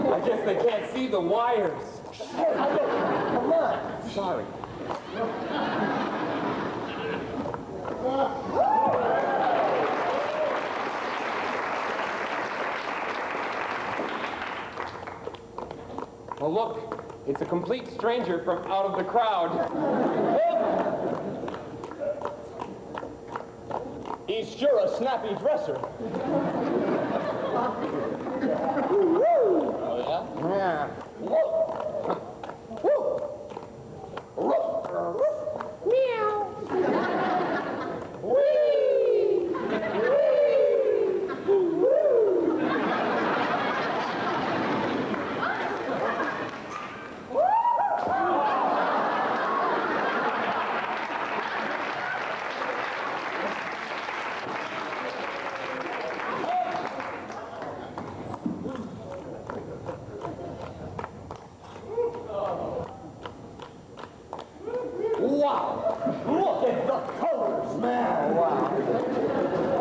I guess they can't see the wires. Come on. Sorry. Well, look, it's a complete stranger from out of the crowd. He's sure a snappy dresser. Oh, yeah? Yeah. Meow. Wow! Look at the colors, man! Wow!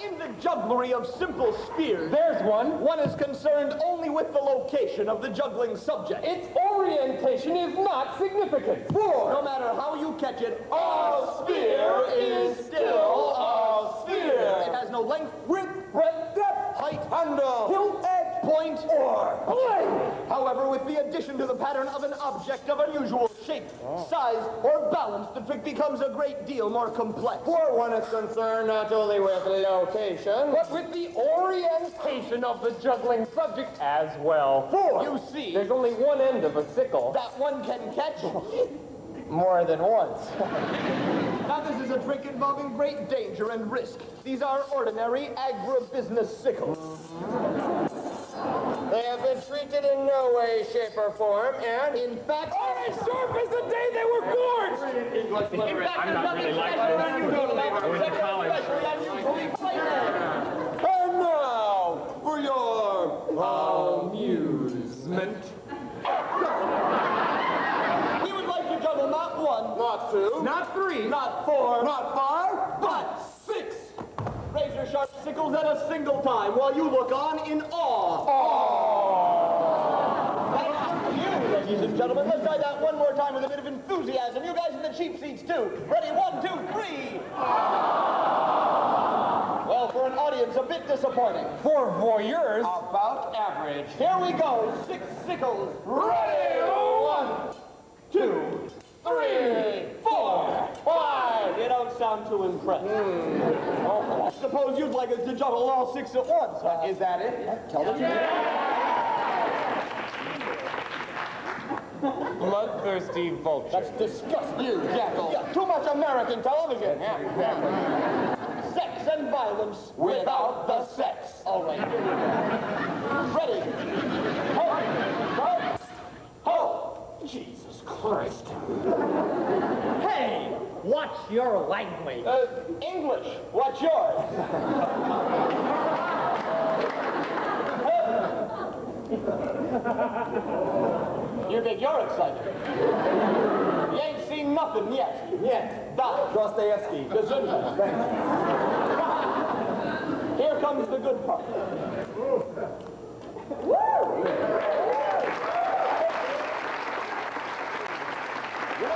In the jugglery of simple spears, There's one. one is concerned only with the location of the juggling subject. Its orientation is not significant. No matter how you catch it, a spear is still a spear. It has no length, width, breadth, depth, height, handle, hilt, edge, point, or blade. However, with the addition to the pattern of an object of unusual shape, size, or balance, the trick becomes a great deal more complex. For one is concerned not only with location, but with the orientation of the juggling subject as well. You see, There's only one end of a sickle. that one can catch. More than once. Now, this is a trick involving great danger and risk. These are ordinary agribusiness sickles. They have been treated in no way, shape, or form, and In fact, are as sharp as the day they were born! in fact, there's nothing special or unusual about them except they're especially unusually flavoured. And now, for your amusement. We would like to juggle not one, Not two. not three, not four, Not five. but 6 razor-sharp sickles at a single time while you look on in awe. That's up to you, ladies and gentlemen. Let's try that one more time with a bit of enthusiasm. You guys in the cheap seats, too. Ready? 1, 2, 3. Well, for an audience, a bit disappointing. For voyeurs, About average. Here we go. 6 sickles. Ready? 1, 2, 3, 4, 5. You don't sound too impressed. I suppose you'd like us to juggle all 6 at once, huh? Is that it? Tell the truth. bloodthirsty vulture. That's disgusting, you jackal. Yeah, too much American television. Yeah, exactly. Sex and violence without the sex. All right. Ready? Ho! Ho! Ho! Jesus Christ. Hey, what's your language? English. What's yours? You think you're excited? You ain't seen nothing yet. Yet. Dostoevsky. Gesundheit. Here comes the good part. And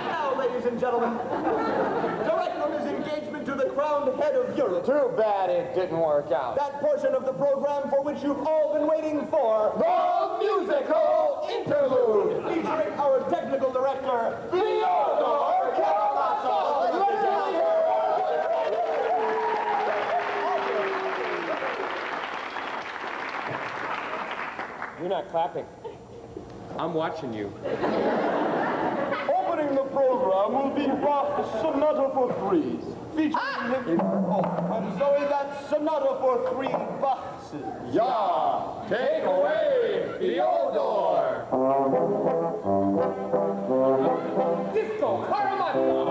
now, ladies and gentlemen, directing his engagement to the crowned head of Europe. Too bad it didn't work out. That portion of the program for which you've all been waiting for. The musical interlude. Featuring our technical director, Fyodor Karamazov. You're not clapping. I'm watching you. Opening the program will be Bach's Sonata for Threes, featuring and Zoe, that's Sonata for Three Bachs. Yeah, take away, Fyodor. Disco Karamazov.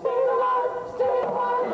Stay alive, stay alive.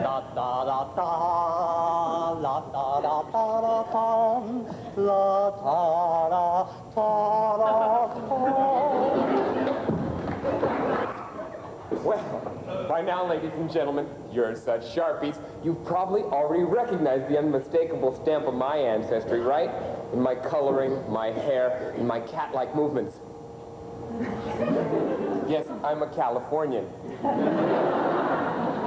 Da da da da, la da da da da da, la da da da da. Well, by now, ladies and gentlemen, you're such sharpies, you've probably already recognized the unmistakable stamp of my ancestry, right? In my coloring, my hair, and my cat-like movements. Yes, I'm a Californian.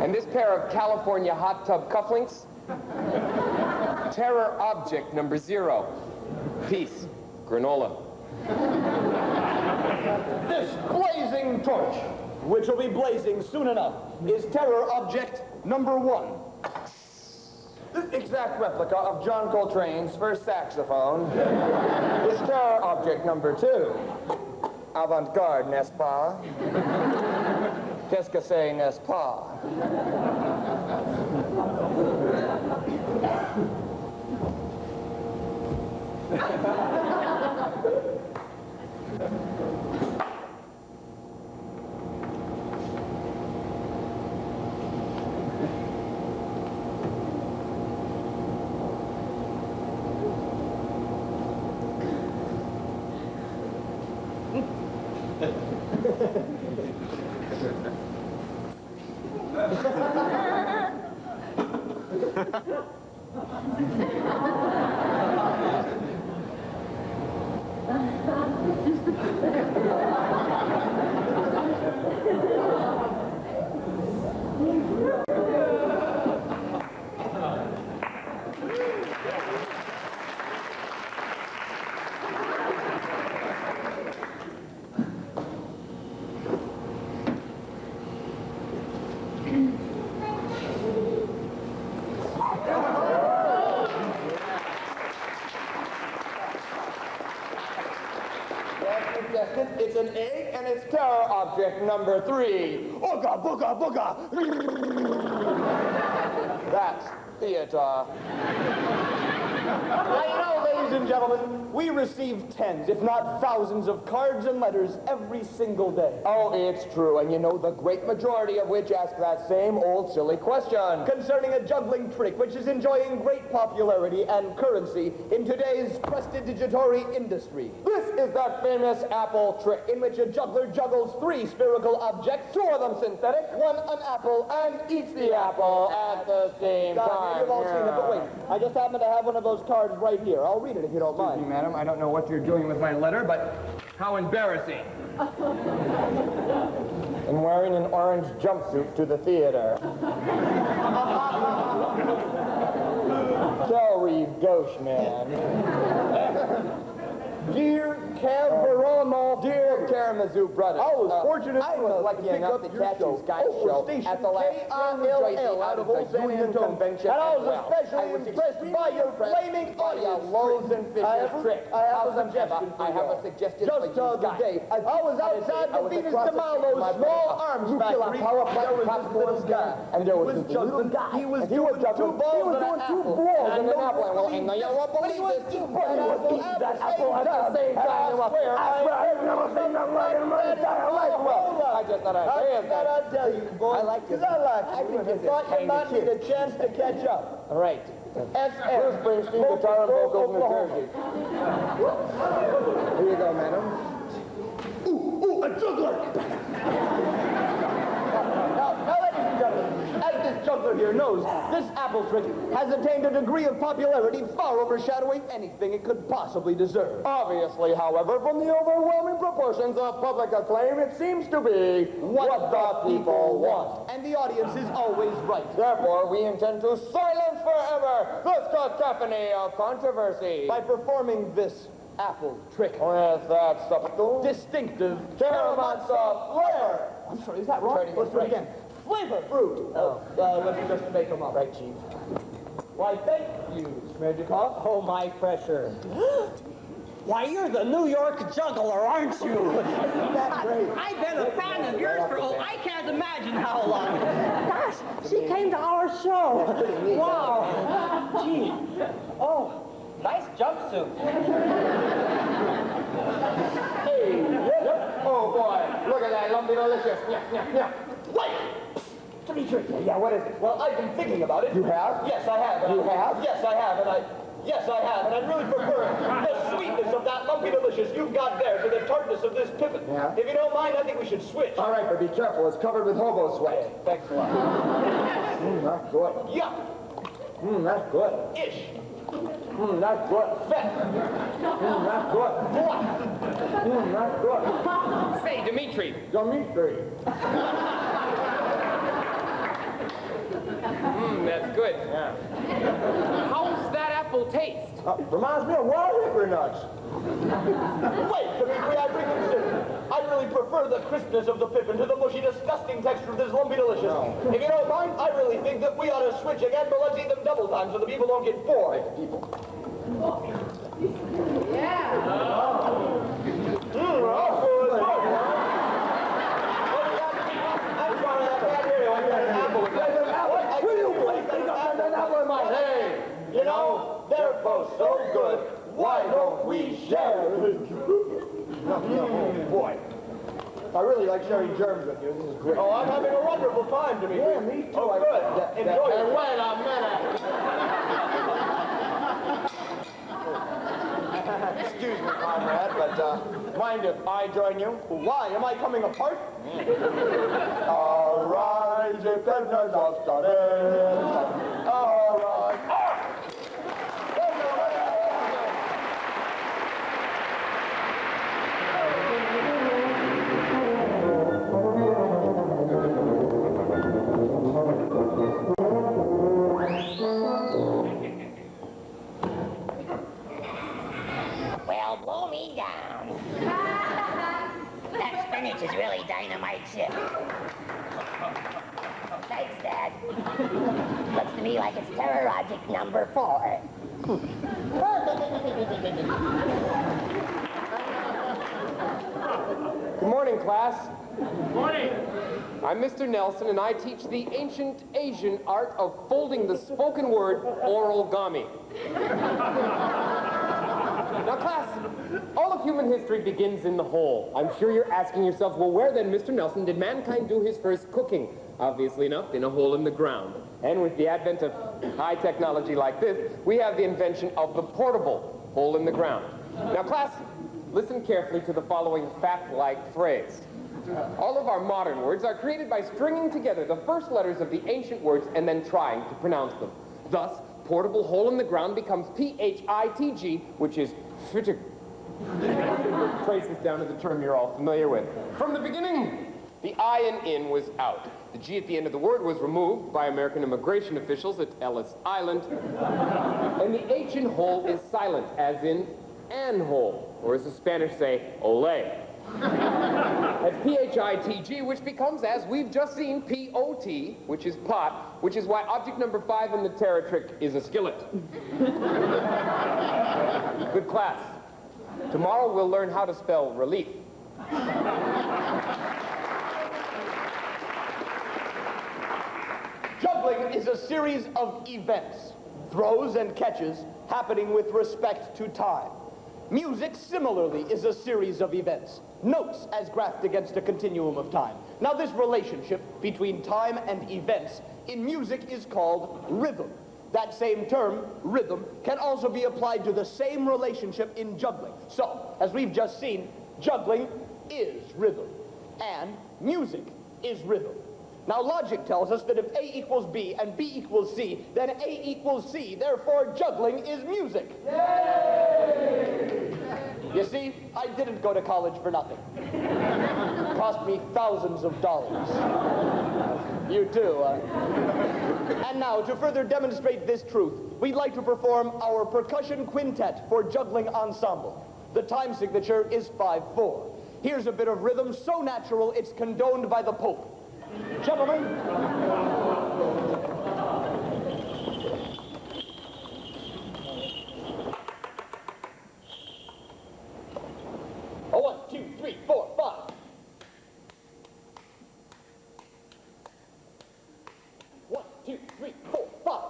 And this pair of California hot tub cufflinks? Terror object number 0. Peace. Granola. This blazing torch, which will be blazing soon enough, is terror object number 1. This exact replica of John Coltrane's first saxophone is terror object number 2. Avant-garde, n'est-ce pas? Qu'est-ce que c'est, n'est-ce pas? It's an egg, and it's terror object number 3. Ooga, booga, booga. That's theater. Now, you know, ladies and gentlemen, we receive tens, if not thousands, of cards and letters every single day. Oh, it's true, and you know the great majority of which ask that same old silly question. Concerning a juggling trick which is enjoying great popularity and currency in today's prestidigitatory industry. This is that famous apple trick In which a juggler juggles 3 spherical objects, 2 of them synthetic, 1 an apple, and eats the apple at the same time. You've all seen it, but wait. I just happen to have one of those cards right here. I'll read it if you don't mind. Madam, I don't know what you're doing with my letter, but how embarrassing. And wearing an orange jumpsuit to the theater. Sorry, ghost man. Dear Karamazov, Dear Karamazov brothers, I was fortunate I was lucky enough to catch you guys show at the last KILL out of Old San Antonio. Convention. And I was as well. especially impressed by your flaming by your audience loaves and fishes trick. I have a Howsoever, suggestion for I have you. a suggestion Just for you the other guys. day, I was outside the Venus de Milo's small arms factory. Power There was this little guy. and there was He this was little juggling. guy. He was and he was doing juggling 2 balls and an and apple. an And apple. well, and you won't believe this. He was eating that apple at the same time. I swear I've never seen nothing like it in my entire life. I just thought I'd say it. I tell you, boy. I like Because this. I like I you. think And this I is thought you kind might of need a cute. chance to catch up. All right. SM. Bruce Springsteen, guitar and vocals, New Jersey. Here you go, madam. Ooh, a juggler! Now, ladies and gentlemen, as this juggler here knows, this apple trick has attained a degree of popularity far overshadowing anything it could possibly deserve. Obviously, however, from the overwhelming proportions of public acclaim, it seems to be what the people want. And the audience is always right. Therefore, we intend to silence forever this cacophony of controversy By performing this apple trick. with that subtle, Distinctive Karamazov flair. I'm sorry, is that wrong? Try it again, Let's do it right. again. Flavor fruit. Let's just make them up. Right, Chief. Why, thank you, Smedjikov. Oh, my pressure. Why, you're the New York juggler, aren't you? Isn't that great? I've been a fan of yours for, I can't imagine how long. Gosh, she came to our show. Wow. Gee. Oh, nice jumpsuit. Hey, oh boy, look at that lumpy delicious. Yeah. Wait! Dimitri. Yeah, what is it? Well, I've been thinking about it. You have? Yes, I have. You have? Yes, I have, Yes, I have, and I really prefer the sweetness of that lumpy delicious you've got there to the tartness of this pippin. Yeah? If you don't mind, I think we should switch. All right, but be careful. It's covered with hobo sweat. Thanks a lot. That's good. Yuck. That's good. Ish. That's good. Fat. That's good. What? That's good. Say, Dimitri, Dimitri. that's good. Yeah. How's that apple taste? Reminds me of wild hickory-nuts. Wait, Dimitri, I reconsider. I really prefer the crispness of the pippin to the mushy, disgusting texture of this lumpy delicious. No. If you don't mind, I really think that we ought to switch again, but let's eat them double time so the people don't get bored. Hey, You know, they're both so good. Why don't we share? boy. I really like sharing germs with you. This is great. Oh, I'm having a wonderful time, Dimitri. Yeah, me too. Oh, good. Enjoy Hey, it. wait a minute. Excuse me, comrade, but mind if I join you? Why? Am I coming apart? Arise, ye prisoners of Stalingrad. Arise. Well, blow me down. That spinach is really dynamite shit. Say, to me like it's terrorigic number 4. Good morning, class. Morning. I'm Mr. Nelson, and I teach the ancient Asian art of folding the spoken word origami. Now, class, all of human history begins in the hole. I'm sure you're asking yourself, well, where then, Mr. Nelson, did mankind do his first cooking? Obviously enough, in a hole in the ground. And with the advent of high technology like this, we have the invention of the portable hole in the ground. Now, class, listen carefully to the following fact-like phrase. All of our modern words are created by stringing together the first letters of the ancient words and then trying to pronounce them. Thus, portable hole in the ground becomes P-H-I-T-G, which is fitting. Traces down to the term you're all familiar with. From the beginning, the I and in was out. The G at the end of the word was removed by American immigration officials at Ellis Island. And the H in hole is silent, as in an hole, or as the Spanish say, ole. That's P-H-I-T-G, which becomes, as we've just seen, P-O-T, which is pot, which is why object number 5 in the terror trick is a skillet. Good class. Tomorrow we'll learn how to spell relief. Juggling is a series of events, throws and catches, happening with respect to time. Music, similarly, is a series of events, notes as graphed against a continuum of time. Now, this relationship between time and events in music is called rhythm. That same term, rhythm, can also be applied to the same relationship in juggling. So, as we've just seen, juggling is rhythm, and music is rhythm. Now, logic tells us that if A equals B and B equals C, then A equals C. Therefore, juggling is music. Yay! You see, I didn't go to college for nothing. It cost me thousands of dollars. You too, And now, to further demonstrate this truth, we'd like to perform our percussion quintet for juggling ensemble. The time signature is 5/4. Here's a bit of rhythm so natural it's condoned by the Pope. Gentlemen. A 1, 2, 3, 4, 5. 1, 2, 3, 4, 5.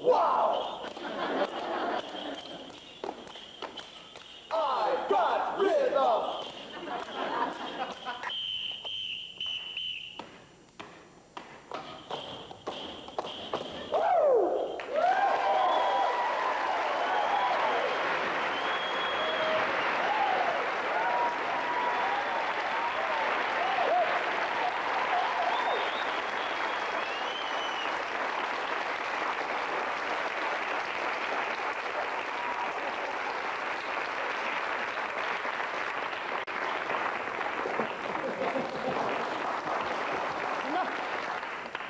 Wow! I got rhythm!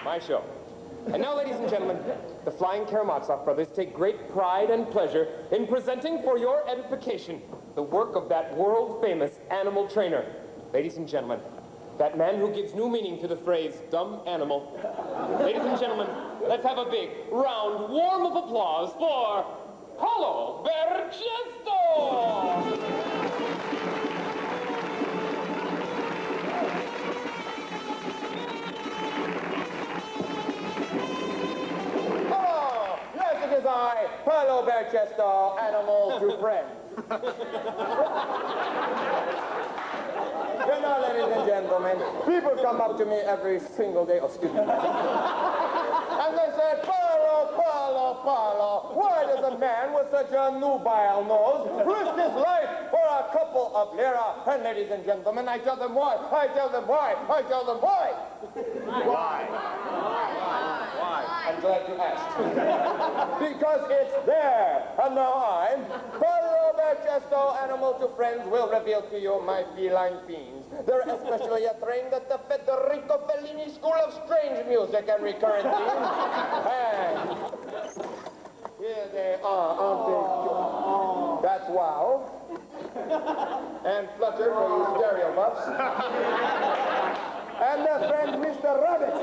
My show. And now, ladies and gentlemen, the Flying Karamazov brothers take great pride and pleasure in presenting for your edification the work of that world-famous animal trainer. Ladies and gentlemen, that man who gives new meaning to the phrase, dumb animal. Ladies and gentlemen, let's have a big, round, warm of applause for Paulo Bergesto! It is I, Paulo Bergesto, animal to friends. You know, ladies and gentlemen, people come up to me every single day, excuse me, and they say, Paulo, Paulo, Paulo, why does a man with such a nubile nose risk his life for a couple of lira? And ladies and gentlemen, I tell them why, I tell them why, I tell them why. Why? I'm glad you asked. Because it's there. And now I, Paulo Bergesto, animal to friends, will reveal to you my feline fiends. They're especially trained at the Federico Fellini School of Strange Music and Recurrent Themes. And here they are, aren't they? That's Wow. And Flutter for you stereo buffs. And their friend Mr. Rabbit.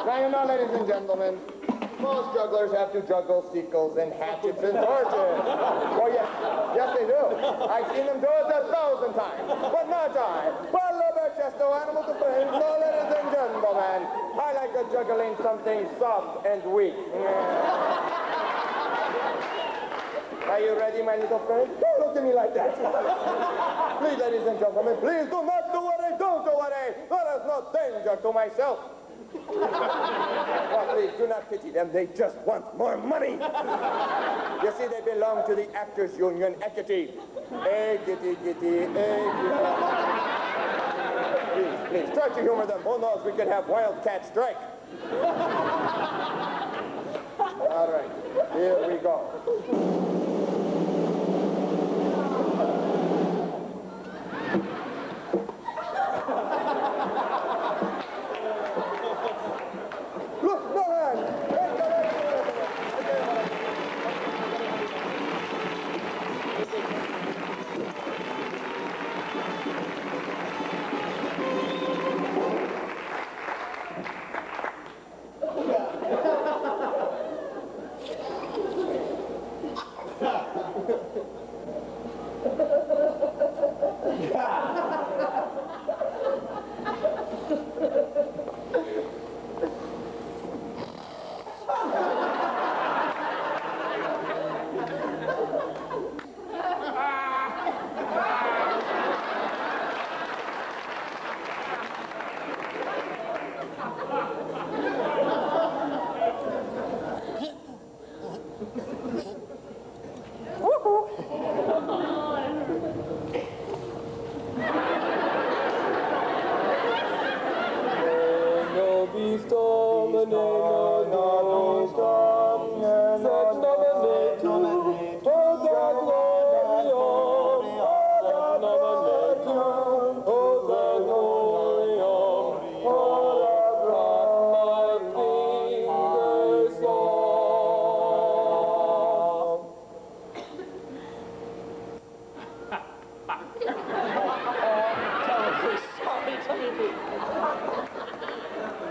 Now, you know, ladies and gentlemen, most jugglers have to juggle sickles and hatchets and torches. Oh, yes. Yes, they do. I've seen them do it 1,000 times. But not I. Paulo Bergesto, animal to friends. No, ladies and gentlemen, I like to juggling something soft and weak. Are you ready, my little friend? Don't look at me like that. Please, ladies and gentlemen, please do not do what I don't do what I. There is no danger to myself. Oh, please, do not pity them. They just want more money. You see, they belong to the Actors Union Equity. Equity, equity. Please, try to humor them. Who knows, we could have wildcat strike. All right, here we go.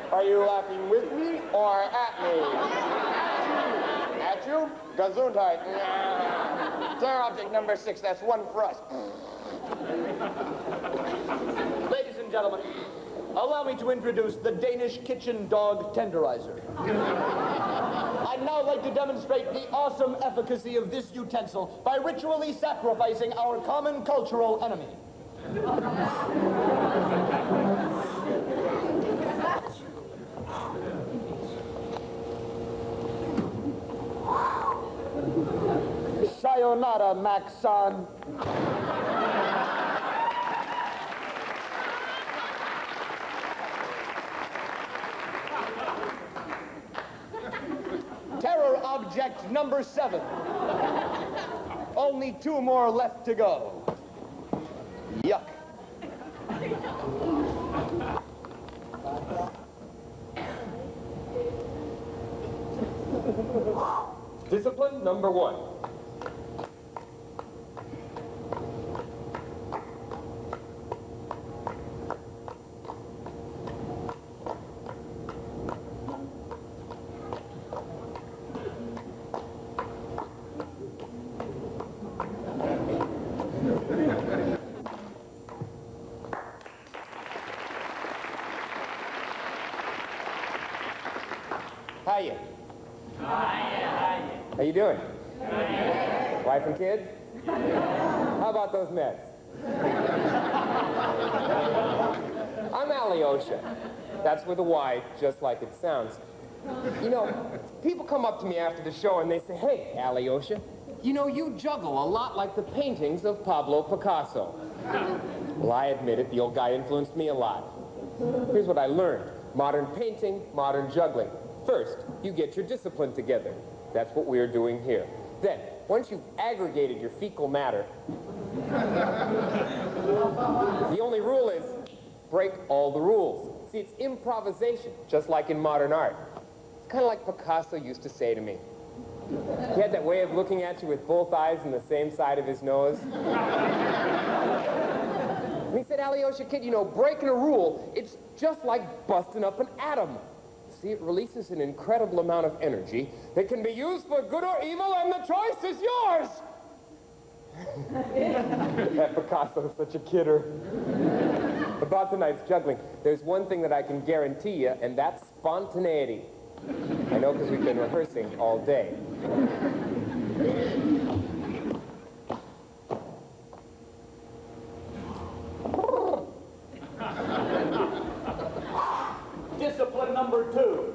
Are you laughing with me or at me? At you? Gesundheit. Clear object number 6. That's one for us. Ladies and gentlemen, allow me to introduce the Danish kitchen dog tenderizer. I'd now like to demonstrate the awesome efficacy of this utensil by ritually sacrificing our common cultural enemy. Sayonara, Max-san. Terror object number 7. Only 2 more left to go. Yuck. Discipline number 1. Hiya. How you doing? Wife and kids? How about those Mets? I'm Alyosha. That's with a Y, just like it sounds. You know, people come up to me after the show and they say, "Hey, Alyosha, you know, you juggle a lot like the paintings of Pablo Picasso." Well, I admit it, the old guy influenced me a lot. Here's what I learned. Modern painting, modern juggling. First, you get your discipline together. That's what we're doing here. Then, once you've aggregated your fecal matter, the only rule is break all the rules. See, it's improvisation, just like in modern art. It's kind of like Picasso used to say to me. He had that way of looking at you with both eyes and the same side of his nose. And he said, "Alyosha, kid, you know, breaking a rule, it's just like busting up an atom. See, it releases an incredible amount of energy that can be used for good or evil, and the choice is yours." That Picasso is such a kidder. About tonight's juggling, there's one thing that I can guarantee you, and that's spontaneity. I know because we've been rehearsing all day. Discipline number 2.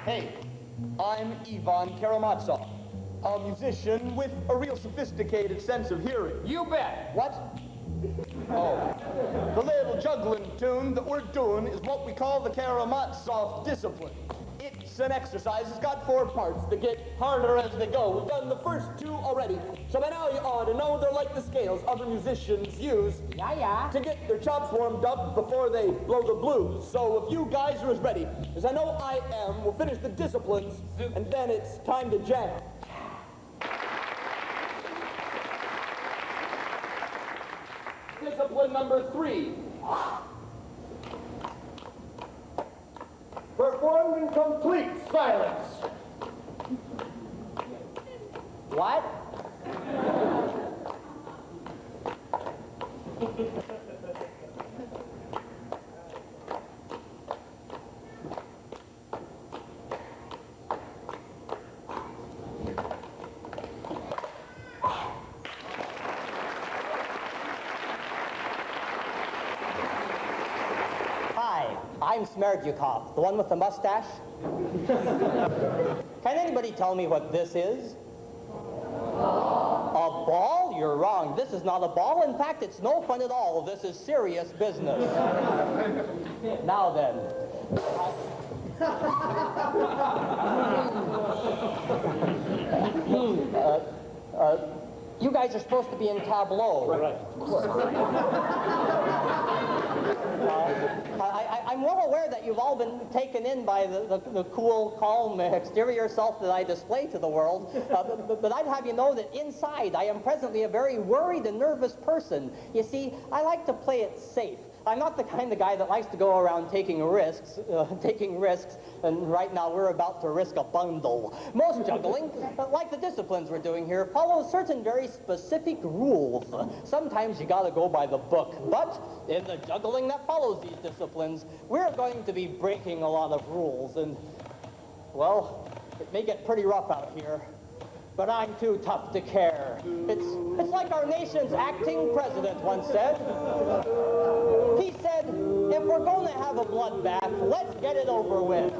Hey, I'm Ivan Karamazov, a musician with a real sophisticated sense of hearing. You bet. What? Oh. The little juggling tune that we're doing is what we call the Karamazov discipline. It's an exercise. It's got 4 parts that get harder as they go. We've done the first 2 already, so by now you ought to know they're like the scales other musicians use to get their chops warmed up before they blow the blues. So if you guys are as ready as I know I am, we'll finish the disciplines, and then it's time to jam. Discipline number 3. Performed in complete silence. What? Hi, I'm Smerdyukov, the one with the mustache. Can anybody tell me what this is? A ball? You're wrong. This is not a ball. In fact, it's no fun at all. This is serious business. Now then. You guys are supposed to be in tableau. Right. I'm well aware that you've all been taken in by the cool, calm exterior self that I display to the world, but I'd have you know that inside I am presently a very worried and nervous person. You see, I like to play it safe. I'm not the kind of guy that likes to go around taking risks, and right now we're about to risk a bundle. Most juggling, like the disciplines we're doing here, follows certain very specific rules. Sometimes you gotta go by the book, but in the juggling that follows these disciplines, we're going to be breaking a lot of rules, and, well, it may get pretty rough out here. But I'm too tough to care. It's like our nation's acting president once said. He said, if we're going to have a bloodbath, let's get it over with.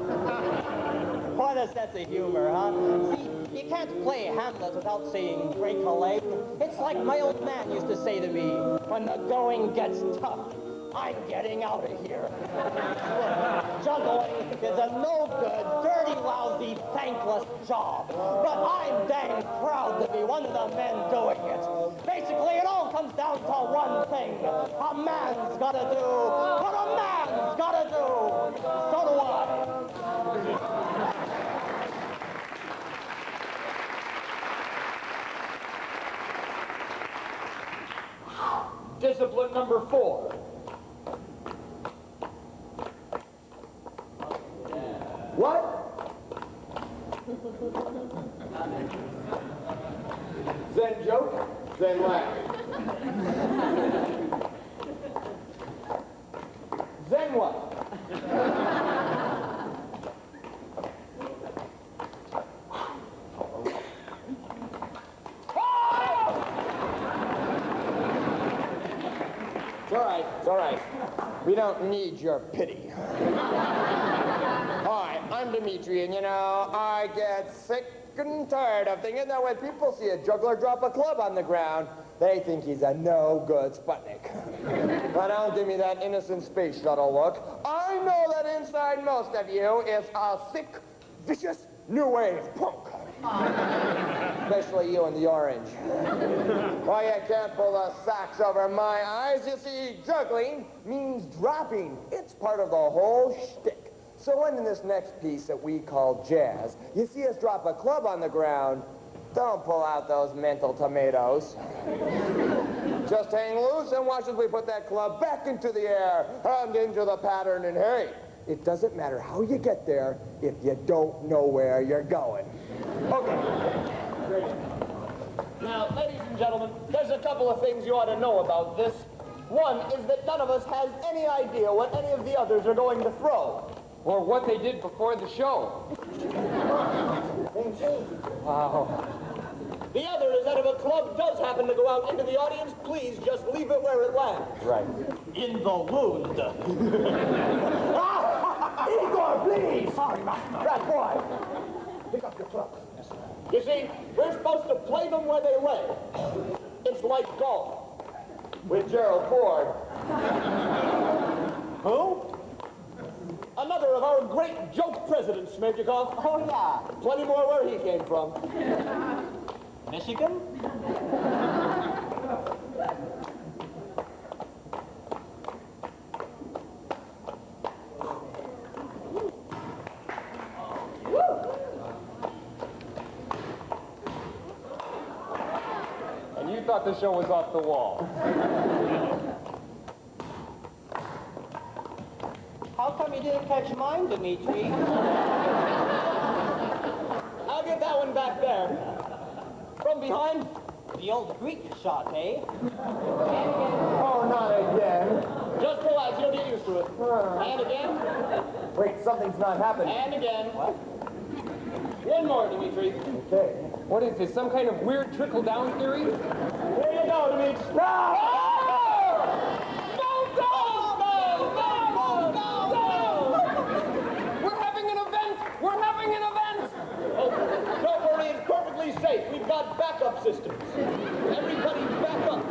What a sense of humor, huh? See, You can't play Hamlet without saying break a leg. It's like my old man used to say to me, when the going gets tough, I'm getting out of here. Look, juggling is a no-good, dirty, lousy, thankless job. But I'm dang proud to be one of the men doing it. Basically, it all comes down to one thing. A man's gotta do what a man's gotta do. So do I. Discipline number 4. What? Zen joke, Zen laugh. Zen what? It's all right. We don't need your pity. Hi, I'm Dimitri, and you know, I get sick and tired of thinking that when people see a juggler drop a club on the ground, they think he's a no-good Sputnik. But don't give me that innocent space shuttle look. I know that inside most of you is a sick, vicious, new wave punk. Especially you in the orange. Why, you can't pull the socks over my eyes. You see, juggling means dropping. It's part of the whole shtick. So when in this next piece that we call jazz, you see us drop a club on the ground, don't pull out those mental tomatoes. Just hang loose and watch as we put that club back into the air and into the pattern. And hey, it doesn't matter how you get there if you don't know where you're going. Okay. Now, ladies and gentlemen, there's a couple of things you ought to know about this. One is that none of us has any idea what any of the others are going to throw. Or what they did before the show. Wow. The other is that if a club does happen to go out into the audience, please just leave it where it lands. Right. In the wound. Igor, please! Sorry, that boy. Pick up your club. You see, we're supposed to play them where they lay. It's like golf. With Gerald Ford. Who? Another of our great joke presidents, Smerdyakov. Oh, yeah. Plenty more where he came from. Michigan? And you thought the show was off the wall. How come you didn't catch mine, Dimitri? I'll get that one back there. From behind. The old Greek shot, eh? Oh, not again. Just relax, you'll get used to it. And again. Wait, something's not happening. And again. What? One more, Dimitri. Okay. What is this, some kind of weird trickle-down theory? Here you go, Dimitri. No! We're having an event! We're having an event! Oh, don't worry, it's perfectly safe. We've got backup systems. Everybody back up.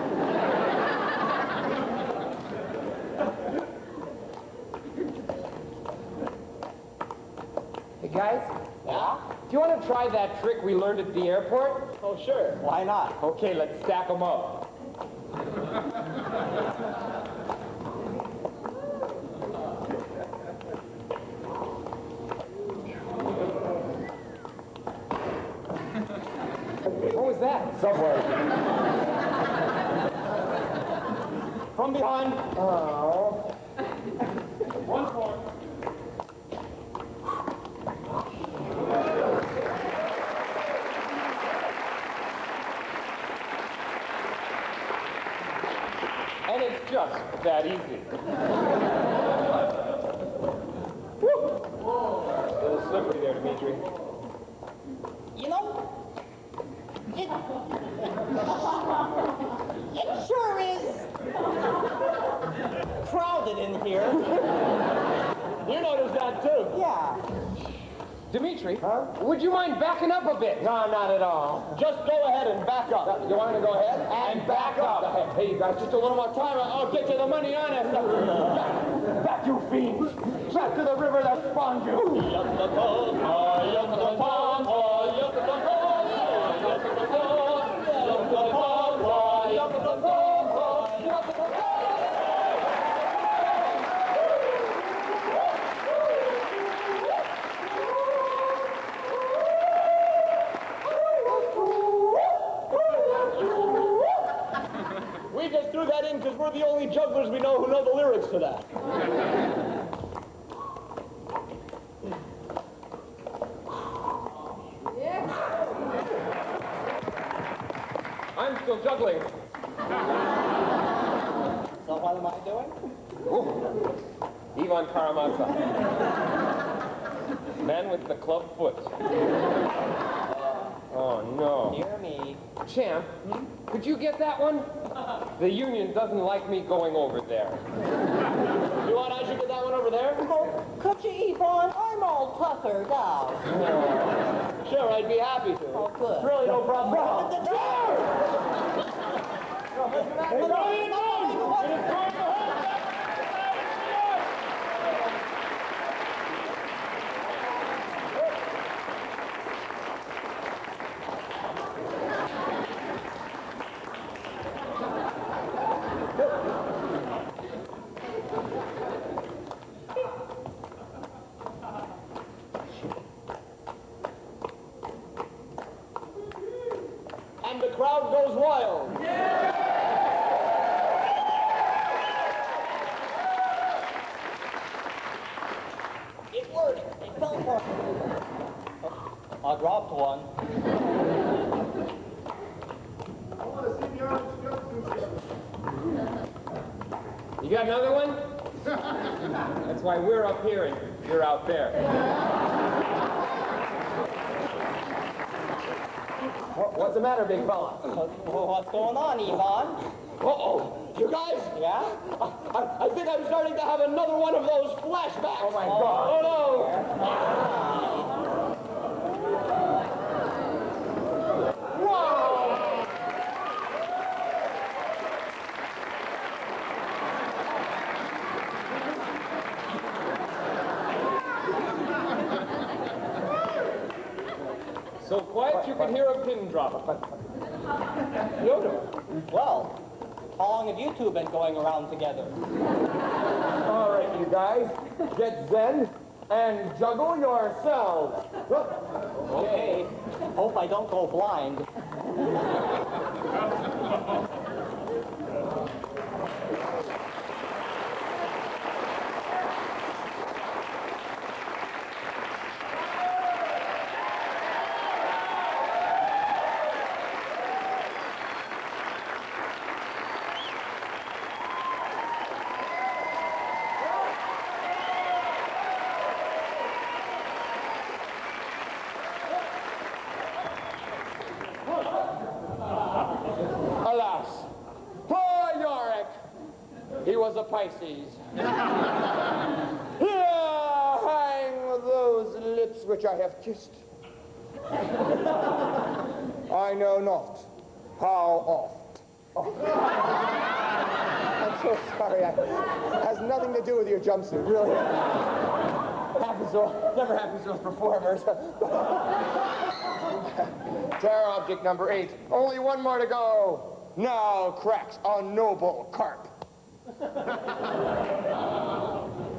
Hey, guys? Yeah? Do you want to try that trick we learned at the airport? Oh, sure. Why not? Okay, let's stack them up. What was that? Subway. From behind. Oh. Once more. And it's just that easy. A little slippery there, Dimitri. You know, it sure is crowded in here. You noticed that, too. Yeah. Dimitri, would you mind backing up a bit? No, not at all. Just go ahead and back up. You want to go ahead? And back up. Hey, you guys, just a little more time. I'll get you the money on it. Back, you fiends. Back to the river that spawned you. We just threw that in because we're the only jugglers we know who know the lyrics to that. I'm still juggling. So what am I doing? Ivan Karamazov. Man with the club foot. Oh, no. Dear me. Champ, could you get that one? The union doesn't like me going over there. You want I should get that one over there? Oh, could you, Yvonne? I'm all tuckered out. Sure, I'd be happy to. Oh, good. Really, no problem. And the crowd goes wild. It worked. It fell for I dropped one. You got another one? That's why we're up here and you're out there. What's the matter, big fella? Well, what's going on, Yvonne? Uh-oh. You guys, Yeah? I think I'm starting to have another one of those flashbacks. Oh, my God. Oh, no. So quiet you could hear a pin drop. Well, how long have you two been going around together? All right, you guys, get zen and juggle yourselves. Okay. Hope I don't go blind. Alas, poor Yorick. He was a Pisces. Here hang those lips which I have kissed. I know not how oft. I'm so sorry. It has nothing to do with your jumpsuit, really. Never happens to those performers. Terror object number 8. Only one more to go. Now cracks a noble carp.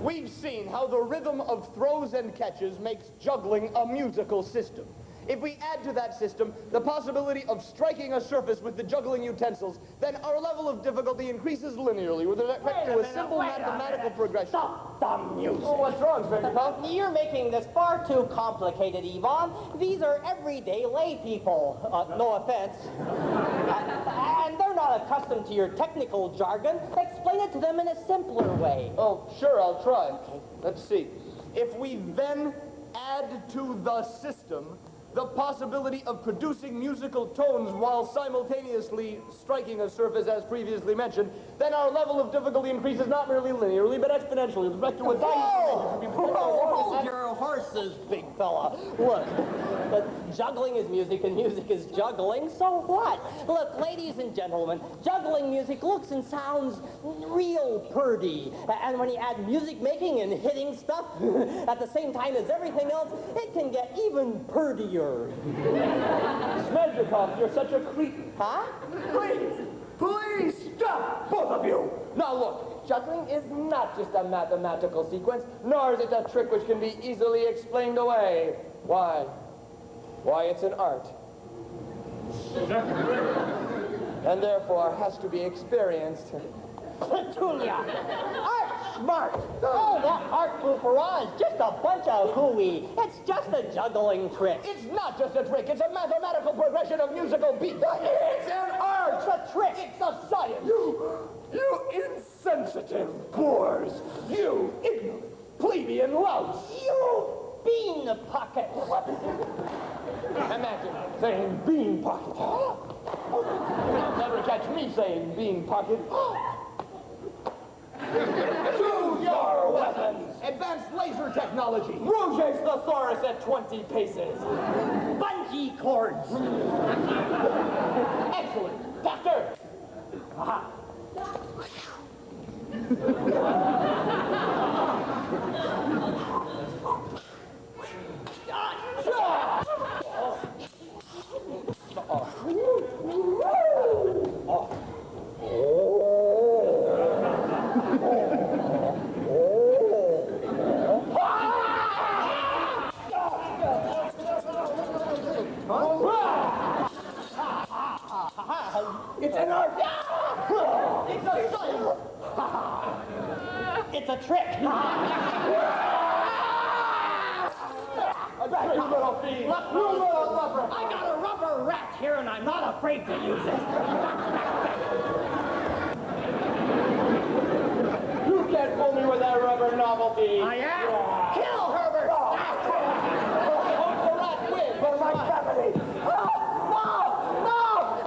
We've seen how the rhythm of throws and catches makes juggling a musical system. If we add to that system the possibility of striking a surface with the juggling utensils, then our level of difficulty increases linearly with respect to a simple mathematical progression. Stop the music. Oh, what's wrong, Inspector Pell? You're making this far too complicated, Yvonne. These are everyday lay people. No offense. And they're not accustomed to your technical jargon. Explain it to them in a simpler way. Oh, sure, I'll try. Let's see. If we then add to the system the possibility of producing musical tones while simultaneously striking a surface as previously mentioned, then our level of difficulty increases not merely linearly, but exponentially with respect to a Hold your horses, big fella. Look, juggling is music and music is juggling, so what? Look, ladies and gentlemen, juggling music looks and sounds real purdy. And when you add music making and hitting stuff at the same time as everything else, it can get even purdier. Smedrikov, you're such a creep. Huh? Please stop, both of you. Now look, juggling is not just a mathematical sequence, nor is it a trick which can be easily explained away. Why? Why, it's an art. And therefore has to be experienced. Petunia! Art smart! Oh, that art fool is just a bunch of hooey. It's just a juggling trick. It's not just a trick, it's a mathematical progression of musical beats. It's an art! It's a trick! It's a science! You insensitive boors! You ignorant plebeian louse! You bean pocket! Imagine saying bean pocket. You'll never catch me saying bean pocket. Choose your weapons! Advanced laser technology! Rouge's thesaurus at 20 paces! Bungee cords! Excellent! Doctor! Aha! It's an art! It's a science! It's a trick! You little fiend! You little leper! I got a rubber rat here and I'm not afraid to use it. You can't fool me with that rubber novelty! I am? Kill Herbert! Hope the rat wins for my family!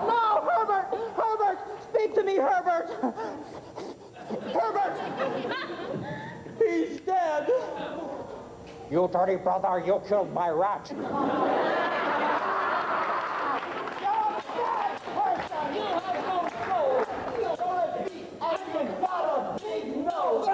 No, Herbert! Herbert! Speak to me, Herbert! Herbert! He's dead! You dirty brother, you killed my rat. You have no soul! You're a beast and you've got a big nose!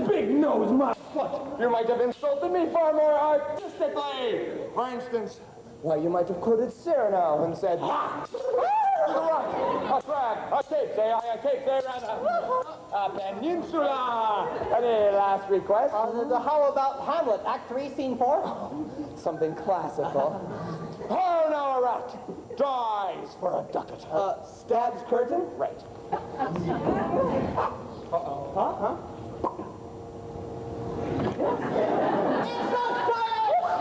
Big nose, my foot! You might have insulted me far more artistically! For instance, why, you might have quoted Cyrano and said, ha! To the rock, a crag, a cape, say I, a cape, say rather, a peninsula! Any last request? How about Hamlet, Act 3, Scene 4? Something classical. Oh, now a rat dies for a ducat. Stabs curtain? Right.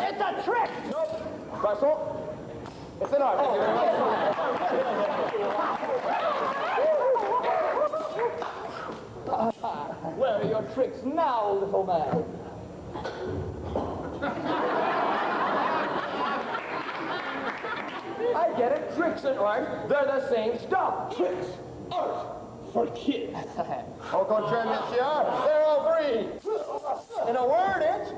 It's a trick! Nope. Russell? It's an art. Where are your tricks now, little man? I get it. Tricks and art, they're the same stuff. Tricks, art, for kids. Au contraire, monsieur, they're all free. In a word, it's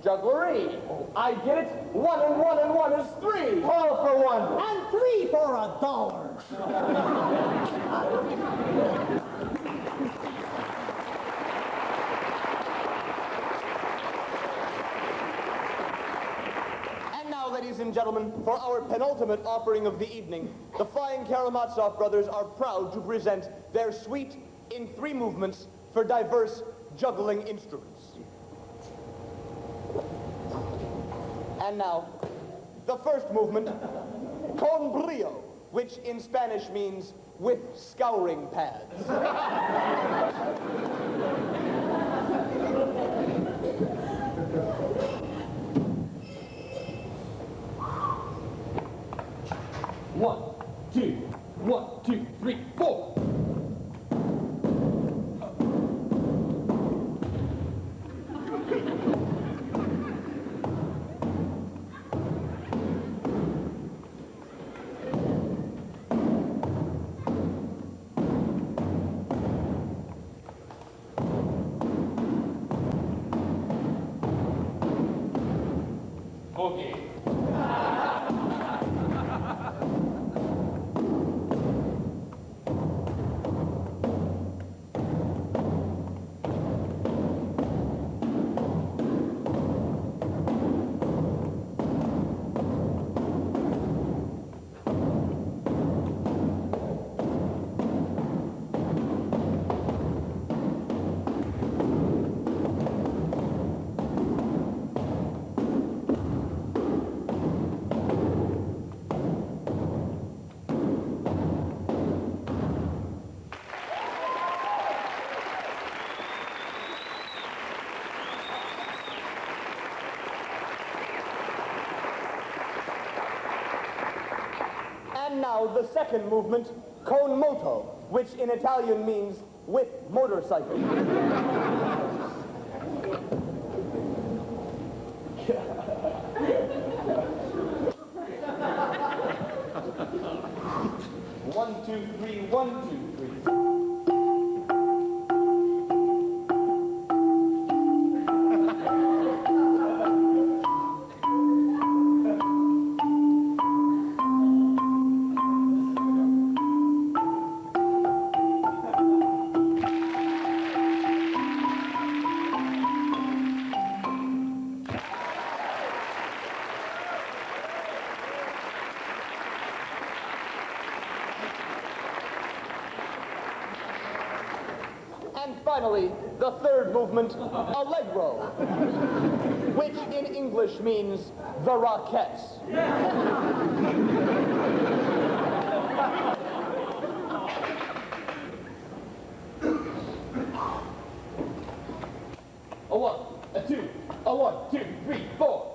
jugglery. I get it. 1 and 1 and 1 is 3. All for 1. And 3 for $1. And now, ladies and gentlemen, for our penultimate offering of the evening, the Flying Karamazov brothers are proud to present their suite in 3 movements for diverse juggling instruments. And now, the first movement, con brio, which in Spanish means with scouring pads. One, two, 1, 2, 3, 4. Okay. And now the second movement, con moto, which in Italian means with motorcycle. One, two, three, 1, 2, 3. And finally, the third movement, allegro, which in English means the Rockettes. A 1, a 2, a 1, 2, 3, 4.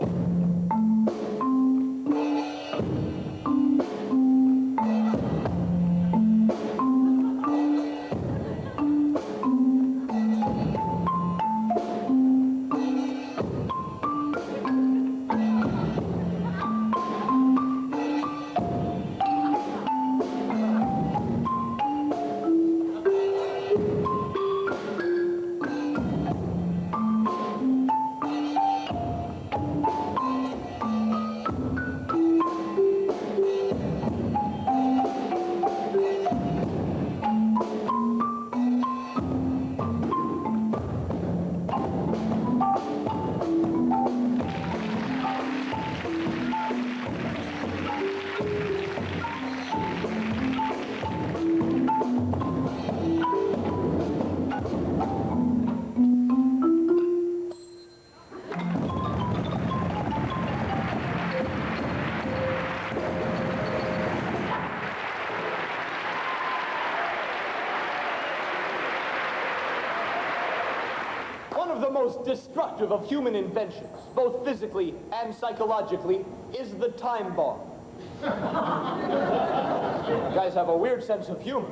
One of the most destructive of human inventions, both physically and psychologically, is the time bomb. You guys have a weird sense of humor.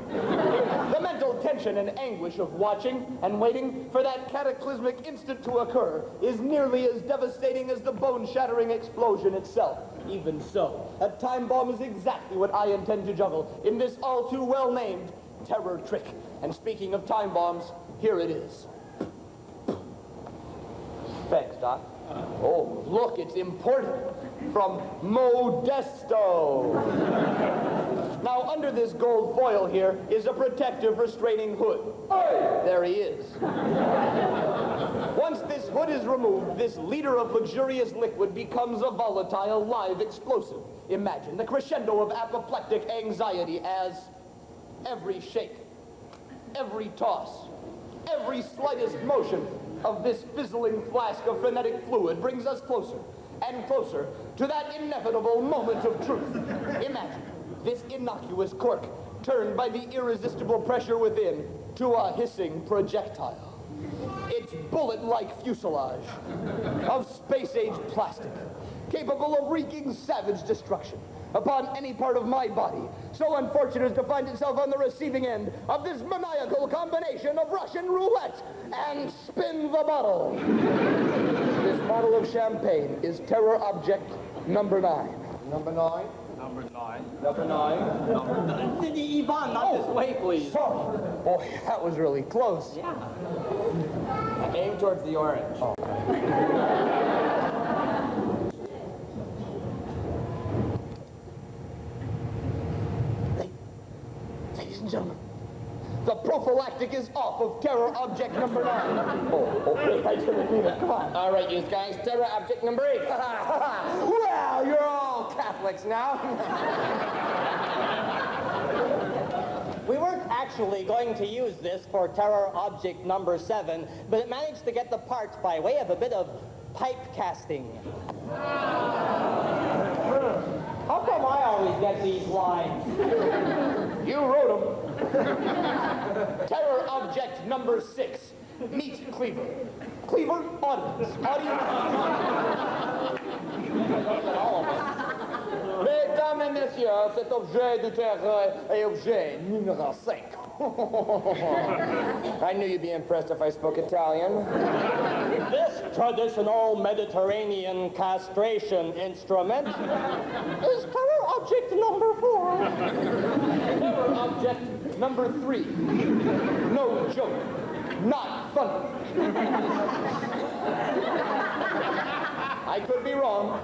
The mental tension and anguish of watching and waiting for that cataclysmic instant to occur is nearly as devastating as the bone-shattering explosion itself. Even so, a time bomb is exactly what I intend to juggle in this all-too-well-named terror trick. And speaking of time bombs, here it is. Thanks, Doc. Oh, look, it's imported from Modesto. Now, under this gold foil here is a protective restraining hood. There he is. Once this hood is removed, this liter of luxurious liquid becomes a volatile live explosive. Imagine the crescendo of apoplectic anxiety as every shake, every toss, every slightest motion of this fizzling flask of frenetic fluid brings us closer and closer to that inevitable moment of truth. Imagine this innocuous cork turned by the irresistible pressure within to a hissing projectile. Its bullet-like fuselage of space-age plastic, capable of wreaking savage destruction upon any part of my body, so unfortunate as to find itself on the receiving end of this maniacal combination of Russian roulette and spin the bottle. This bottle of champagne is terror object number 9. Number 9? Number 9. Number 9? Ivan, not this way, please. Sorry. Boy, that was really close. Yeah. Aim towards the orange. prophylactic is off of terror object number 9. Okay, I shouldn't mean it. Come on. All right, you guys, terror object number 8. Well, you're all Catholics now. We weren't actually going to use this for terror object number 7, but it managed to get the parts by way of a bit of pipe casting. How come I always get these lines? You wrote them. Terror object number 6. Meet Cleaver. Cleaver, audience. Audience. All of us. Mesdames et messieurs, cet objet de terreur est objet numéro 5. I knew you'd be impressed if I spoke Italian. This traditional Mediterranean castration instrument is terror object number 4. Terror object number 3. No joke. Not funny. I could be wrong.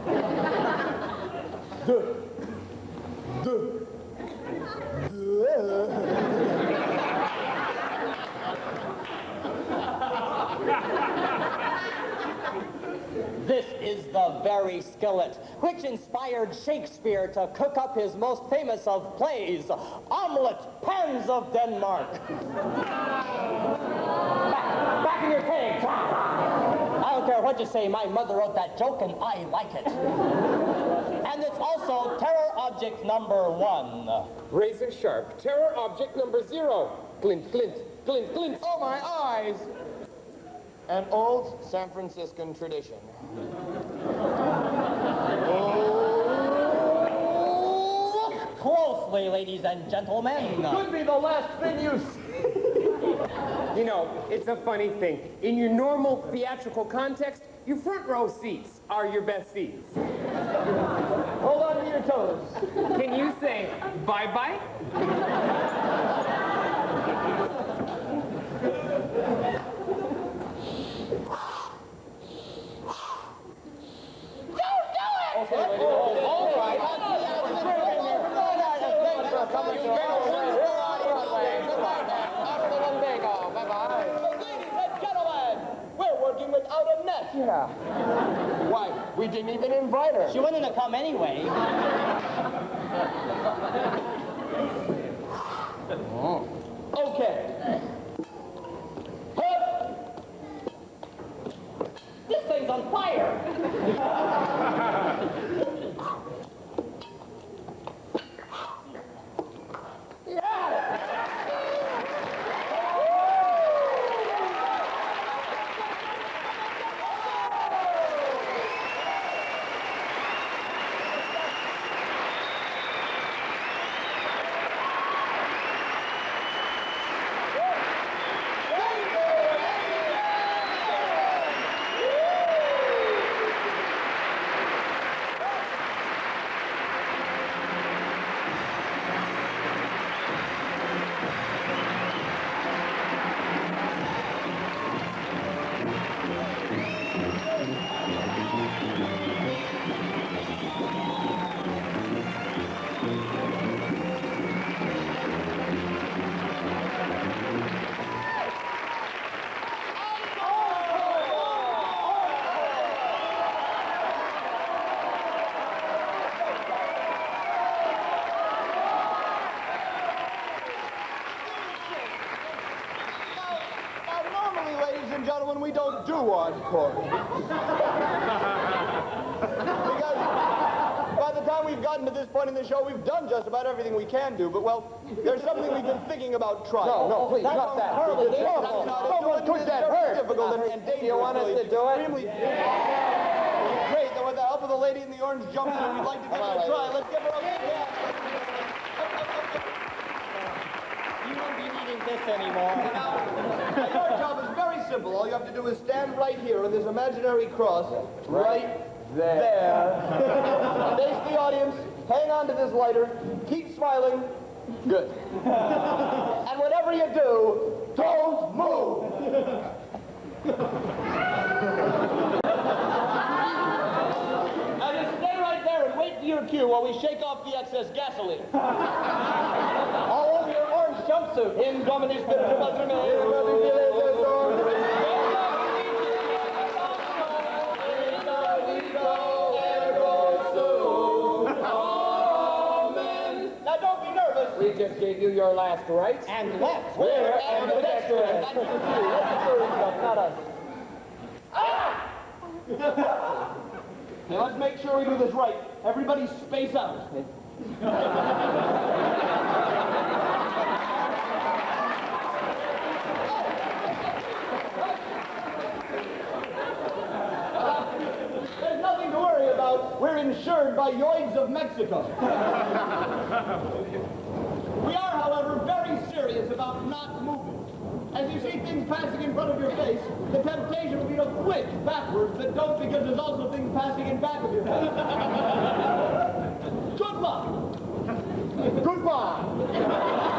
This is the very skillet which inspired Shakespeare to cook up his most famous of plays, Omelette Pans of Denmark. Back in your cage. I don't care what you say, my mother wrote that joke and I like it. And it's also terror object number 1. Razor sharp. Terror object number 0. Glint, glint, glint, glint. Oh, my eyes! An old San Franciscan tradition. Look closely, ladies and gentlemen. Could be the last thing you see. You know, it's a funny thing. In your normal theatrical context, your front row seats are your best seats. Hold on to your toes. Can you say bye-bye? Yeah. Why? We didn't even invite her. She wouldn't have come anyway. Okay. This thing's on fire. Gentlemen, we don't do encore. Because by the time we've gotten to this point in the show, we've done just about everything we can do. But, well, there's something we've been thinking about trying. No, please, That's not that. terribly It's difficult. awful. Someone took that hurt. Difficult and dangerous. Do you want us to do it? Extremely great. Then with the help of the lady in the orange jumpsuit, we'd like to give it a try. Let's give her a big hand. You won't be needing this anymore. Your job is very simple. All you have to do is stand right here on this imaginary cross. Right there. Face the audience. Hang on to this lighter. Keep smiling. Good. And whatever you do, don't move. Now just stay right there and wait for your cue while we shake off the excess gasoline. All over your orange jumpsuit. In Domini Spiritu Now don't be nervous. We just gave you your last rites. And left. We're ambidextrous. That's the jury stuff, not us. Now let's make sure we do this right. Everybody space out. There's nothing to worry about. We're insured by Yoids of Mexico. We are, however, very serious about not moving. As you see things passing in front of your face, the temptation will be to flick backwards, but don't, because there's also things passing in back of your face. Good luck. Goodbye.